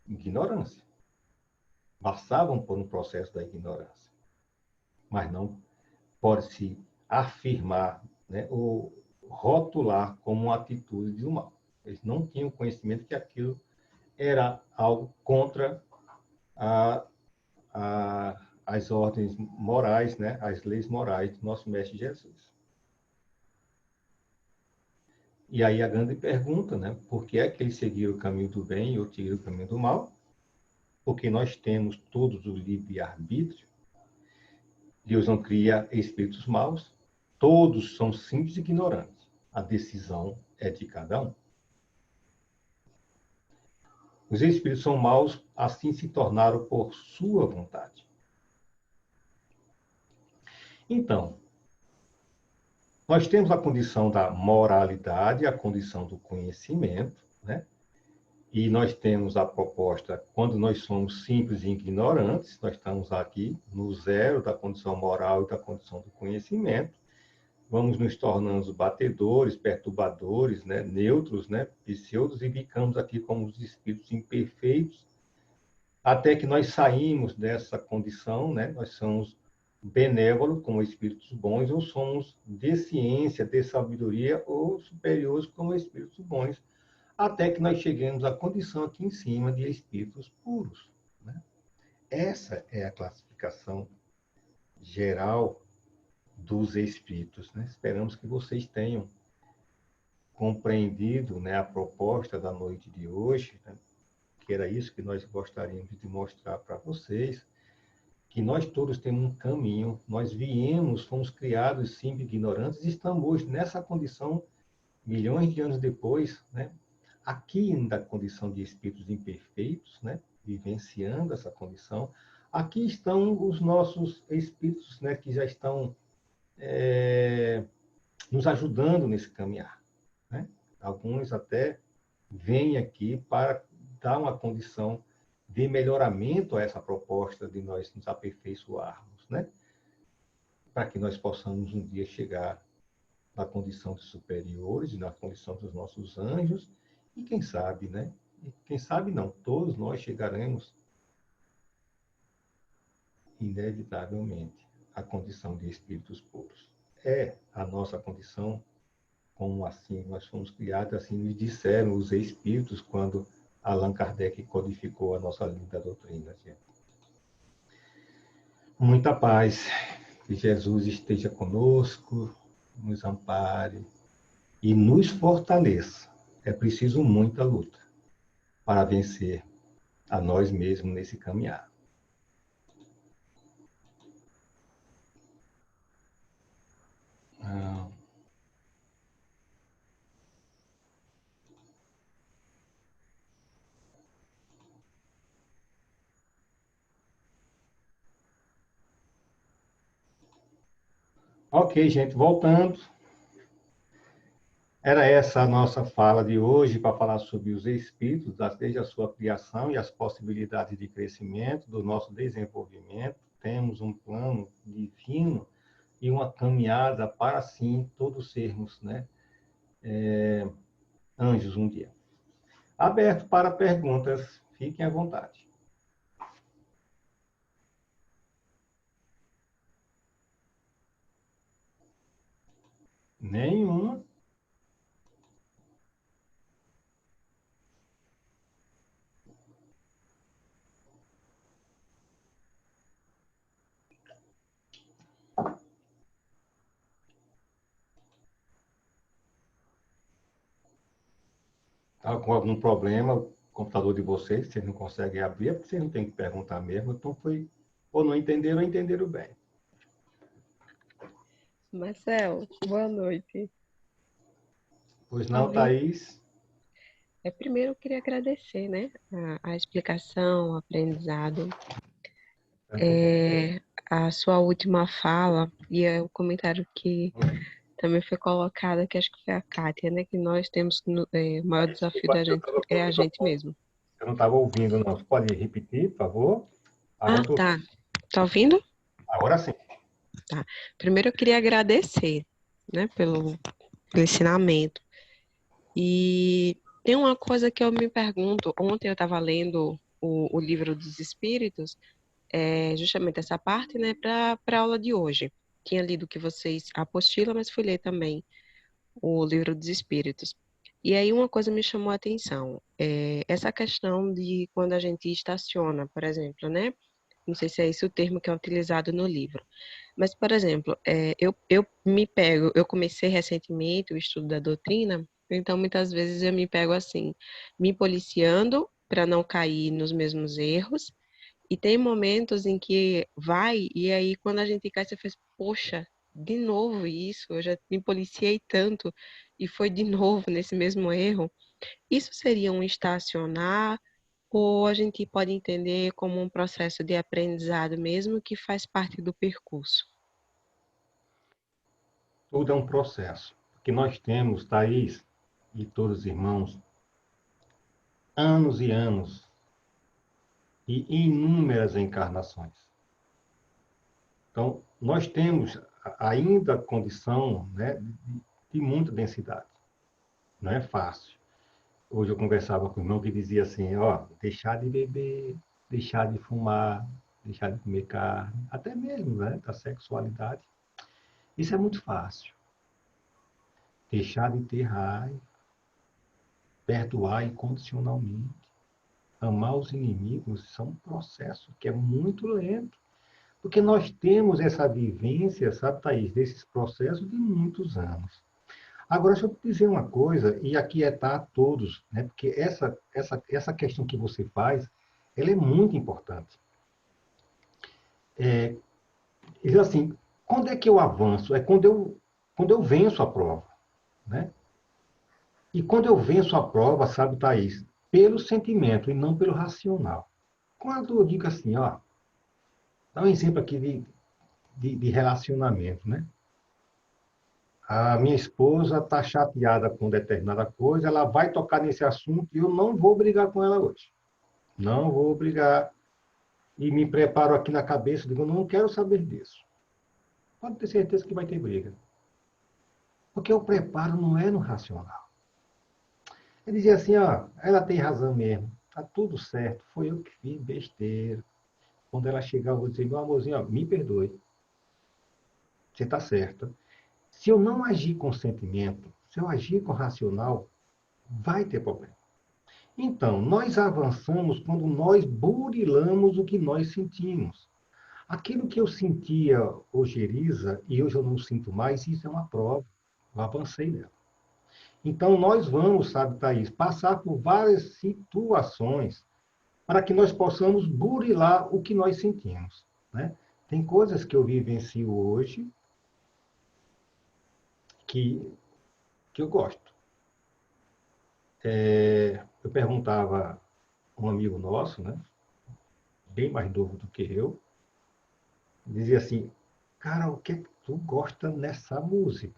ignorância. Passavam por um processo da ignorância. Mas não pode-se afirmar, né, ou rotular como uma atitude do mal. Eles não tinham conhecimento que aquilo era algo contra as ordens morais, né, as leis morais do nosso Mestre Jesus. E aí a grande pergunta, né, por que é que eles seguiram o caminho do bem e outros seguiram o caminho do mal? Porque nós temos todos o livre-arbítrio. Deus não cria espíritos maus. Todos são simples e ignorantes. A decisão é de cada um. Os espíritos são maus, assim se tornaram por sua vontade. Então, nós temos a condição da moralidade, a condição do conhecimento, né? E nós temos a proposta, quando nós somos simples e ignorantes, nós estamos aqui no zero da condição moral e da condição do conhecimento, vamos nos tornando batedores, perturbadores, né? Neutros, né? Pseudos, e ficamos aqui como os espíritos imperfeitos, até que nós saímos dessa condição, né? Nós somos benévolos como espíritos bons, ou somos de ciência, de sabedoria, ou superiores como espíritos bons, até que nós cheguemos à condição aqui em cima de espíritos puros, né? Essa é a classificação geral dos espíritos, né? Esperamos que vocês tenham compreendido, né, a proposta da noite de hoje, né? Que era isso que nós gostaríamos de mostrar para vocês, que nós todos temos um caminho, nós fomos criados sim ignorantes, e estamos hoje nessa condição, milhões de anos depois, né? Aqui na condição de espíritos imperfeitos, né? Vivenciando essa condição. Aqui estão os nossos espíritos, né? Que já estão nos ajudando nesse caminhar, né? Alguns até vêm aqui para dar uma condição de melhoramento a essa proposta de nós nos aperfeiçoarmos, né? Para que nós possamos um dia chegar na condição de superiores, na condição dos nossos anjos, e quem sabe, né? E quem sabe não, todos nós chegaremos inevitavelmente à condição de espíritos puros. É a nossa condição, como assim nós fomos criados, assim nos disseram os espíritos quando Allan Kardec codificou a nossa linda doutrina. Gente. Muita paz, que Jesus esteja conosco, nos ampare e nos fortaleça. É preciso muita luta para vencer a nós mesmos nesse caminhar. Ah, ok, gente, voltando. Era essa a nossa fala de hoje para falar sobre os espíritos, desde a sua criação e as possibilidades de crescimento, do nosso desenvolvimento. Temos um plano divino e uma caminhada para, sim, todos sermos, né, anjos um dia. Aberto para perguntas, fiquem à vontade. Nenhuma. Está com algum problema, o computador de vocês não conseguem abrir, é porque vocês não têm que perguntar mesmo, então foi, ou não entenderam, ou entenderam bem. Marcel, boa noite. Pois não, Thaís? Primeiro eu queria agradecer, né, a explicação, o aprendizado, a sua última fala e o comentário que também foi colocado, que acho que foi a Kátia, né, que nós temos, o maior desafio da gente é a gente mesmo. Eu não estava ouvindo, não. Você pode repetir, por favor? Agora Tá. Tá ouvindo? Agora sim. Tá. Primeiro eu queria agradecer, né, pelo ensinamento. E tem uma coisa que eu me pergunto, ontem eu estava lendo o livro dos Espíritos, justamente essa parte, né, para a aula de hoje. Tinha lido que vocês, a apostila, mas fui ler também o livro dos Espíritos. E aí uma coisa me chamou a atenção, essa questão de quando a gente estaciona, por exemplo, né? Não sei se é esse o termo que é utilizado no livro. Mas, por exemplo, eu comecei recentemente o estudo da doutrina, então muitas vezes eu me pego assim, me policiando para não cair nos mesmos erros, e tem momentos em que vai, e aí quando a gente cai, você faz, poxa, de novo isso, eu já me policiei tanto, e foi de novo nesse mesmo erro. Isso seria um estacionar, ou a gente pode entender como um processo de aprendizado mesmo que faz parte do percurso? Tudo é um processo. Que nós temos, Thaís e todos os irmãos, anos e anos e inúmeras encarnações. Então, nós temos ainda condição, né, de muita densidade. Não é fácil. Hoje eu conversava com o irmão que dizia assim, ó, deixar de beber, deixar de fumar, deixar de comer carne, até mesmo, né, da sexualidade. Isso é muito fácil. Deixar de ter raiva, perdoar incondicionalmente, amar os inimigos, são um processo que é muito lento. Porque nós temos essa vivência, sabe, Thaís, desses processos de muitos anos. Agora, deixa eu te dizer uma coisa, e aquietar a todos, né? Porque essa questão que você faz, ela é muito importante. Diz assim, quando é que eu avanço? É quando eu venço a prova, né? E quando eu venço a prova, sabe, Thaís, pelo sentimento e não pelo racional. Quando eu digo assim, ó, dá um exemplo aqui de relacionamento, né? a minha esposa está chateada com determinada coisa, ela vai tocar nesse assunto e eu não vou brigar com ela hoje. Não vou brigar. E me preparo aqui na cabeça, digo, não quero saber disso. Pode ter certeza que vai ter briga. Porque o preparo não é no racional. Ele dizia assim, ó, ela tem razão mesmo, tá tudo certo, foi eu que fiz besteira. Quando ela chegar, eu vou dizer, meu amorzinho, ó, me perdoe, você está certa. Se eu não agir com sentimento, se eu agir com racional, vai ter problema. Então, nós avançamos quando nós burilamos o que nós sentimos. Aquilo que eu sentia ojeriza e hoje eu não sinto mais, isso é uma prova. Eu avancei nela. Então, nós vamos, sabe, Thaís, passar por várias situações para que nós possamos burilar o que nós sentimos. Né? Tem coisas que eu vivencio hoje que, que eu gosto. Eu perguntava a um amigo nosso, né, bem mais novo do que eu, dizia assim, cara, o que é que tu gosta nessa música?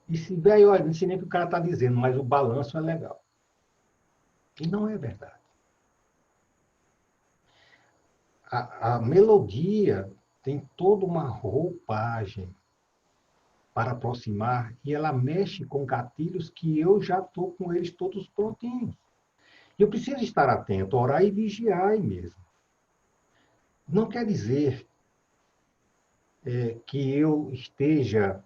E se velho, olha, não sei nem o que o cara está dizendo, mas o balanço é legal. E não é verdade. A melodia tem toda uma roupagem para aproximar e ela mexe com gatilhos que eu já estou com eles todos prontinhos. E eu preciso estar atento, orar e vigiar aí mesmo. Não quer dizer que eu esteja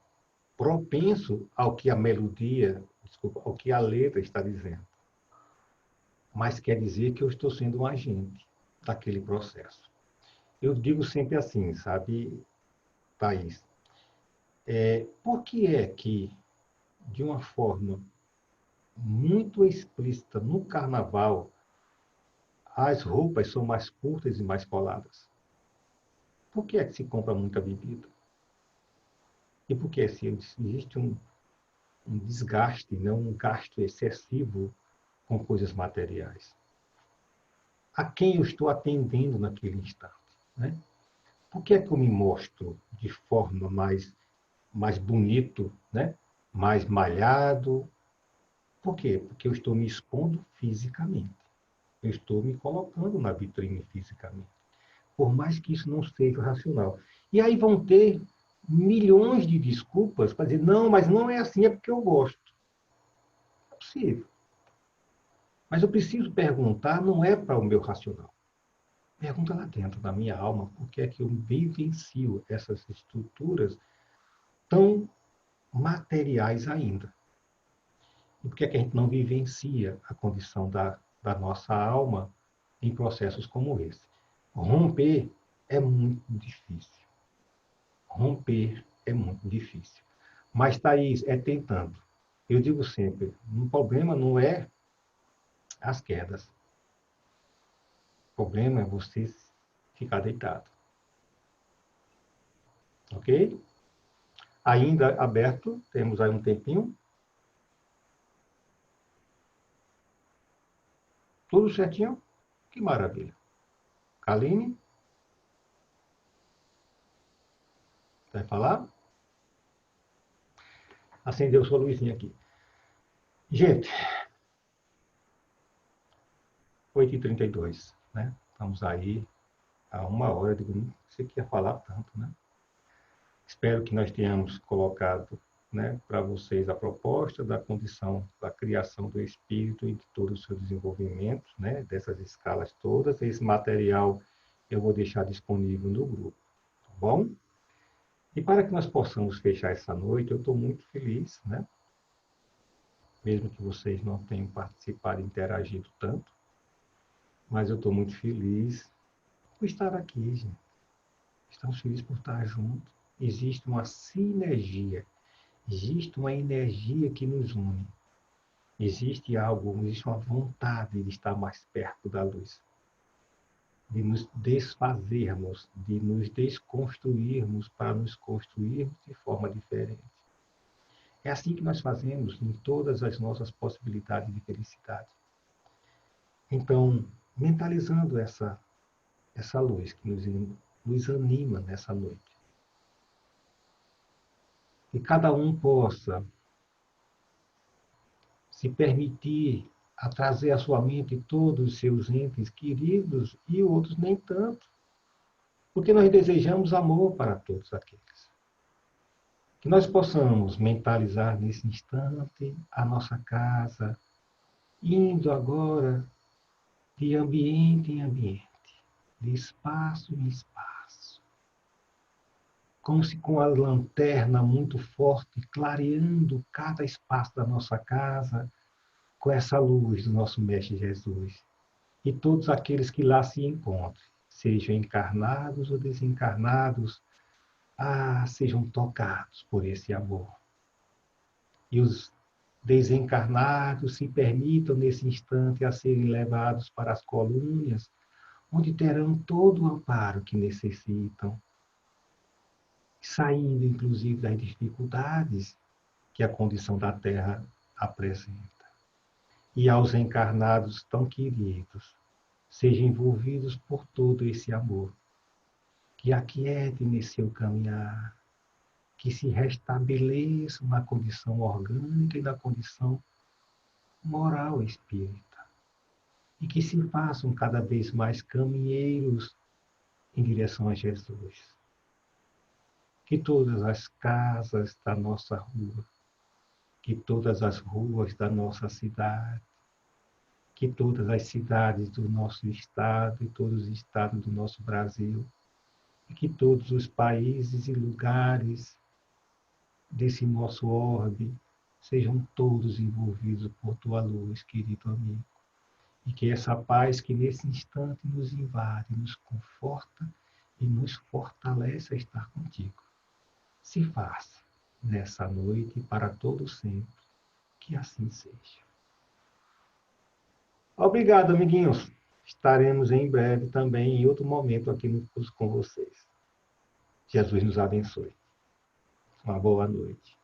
propenso ao que a melodia, desculpa, ao que a letra está dizendo. Mas quer dizer que eu estou sendo um agente daquele processo. Eu digo sempre assim, sabe, Thaís? Por que é que, de uma forma muito explícita, no carnaval, as roupas são mais curtas e mais coladas? Por que é que se compra muita bebida? E por que se existe um desgaste, não um gasto excessivo com coisas materiais? A quem eu estou atendendo naquele instante? Né? Por que é que eu me mostro de forma mais bonito, né? Mais malhado? Por quê? Porque eu estou me expondo fisicamente. Eu estou me colocando na vitrine fisicamente. Por mais que isso não seja racional. E aí vão ter milhões de desculpas para dizer, não, mas não é assim, é porque eu gosto. É possível. Mas eu preciso perguntar, não é para o meu racional. Pergunta lá dentro da minha alma, por que é que eu vivencio essas estruturas tão materiais ainda? E por que é que a gente não vivencia a condição da nossa alma em processos como esse? Romper é muito difícil. Romper é muito difícil. Mas, Thaís, é tentando. Eu digo sempre, o problema não é as quedas. O problema é você ficar deitado. Ok? Ainda aberto, temos aí um tempinho. Tudo certinho? Que maravilha. Kaline, vai falar? Acendeu sua luzinha aqui. Gente, 8h32, né? Estamos aí há 1 hora. Digo, você quer falar tanto, né? Espero que nós tenhamos colocado, né, para vocês a proposta da condição da criação do espírito e de todo o seu desenvolvimento, né, dessas escalas todas. Esse material eu vou deixar disponível no grupo, tá bom? E para que nós possamos fechar essa noite, eu estou muito feliz, né? Mesmo que vocês não tenham participado e interagido tanto, mas eu estou muito feliz por estar aqui, gente. Estamos felizes por estar juntos. Existe uma sinergia, existe uma energia que nos une. Existe algo, existe uma vontade de estar mais perto da luz, de nos desfazermos, de nos desconstruirmos para nos construirmos de forma diferente. É assim que nós fazemos em todas as nossas possibilidades de felicidade. Então, mentalizando essa luz que nos anima nessa noite. que cada um possa se permitir a trazer à sua mente todos os seus entes queridos e outros nem tanto, porque nós desejamos amor para todos aqueles. Que nós possamos mentalizar nesse instante a nossa casa, indo agora de ambiente em ambiente, de espaço em espaço, como se com a lanterna muito forte, clareando cada espaço da nossa casa, com essa luz do nosso Mestre Jesus. E todos aqueles que lá se encontrem, sejam encarnados ou desencarnados, sejam tocados por esse amor. E os desencarnados se permitam, nesse instante, a serem levados para as colônias, onde terão todo o amparo que necessitam, saindo, inclusive, das dificuldades que a condição da Terra apresenta. E aos encarnados tão queridos, sejam envolvidos por todo esse amor, que aquietem nesse seu caminhar, que se restabeleçam na condição orgânica e na condição moral espírita, e que se façam cada vez mais caminheiros em direção a Jesus. Que todas as casas da nossa rua, que todas as ruas da nossa cidade, que todas as cidades do nosso estado e todos os estados do nosso Brasil, e que todos os países e lugares desse nosso orbe sejam todos envolvidos por tua luz, querido amigo. E que essa paz que nesse instante nos invade, nos conforta e nos fortalece a estar contigo, se faça nessa noite e para todo sempre, que assim seja. Obrigado, amiguinhos. Estaremos em breve também, em outro momento, aqui no curso com vocês. Jesus nos abençoe. Uma boa noite.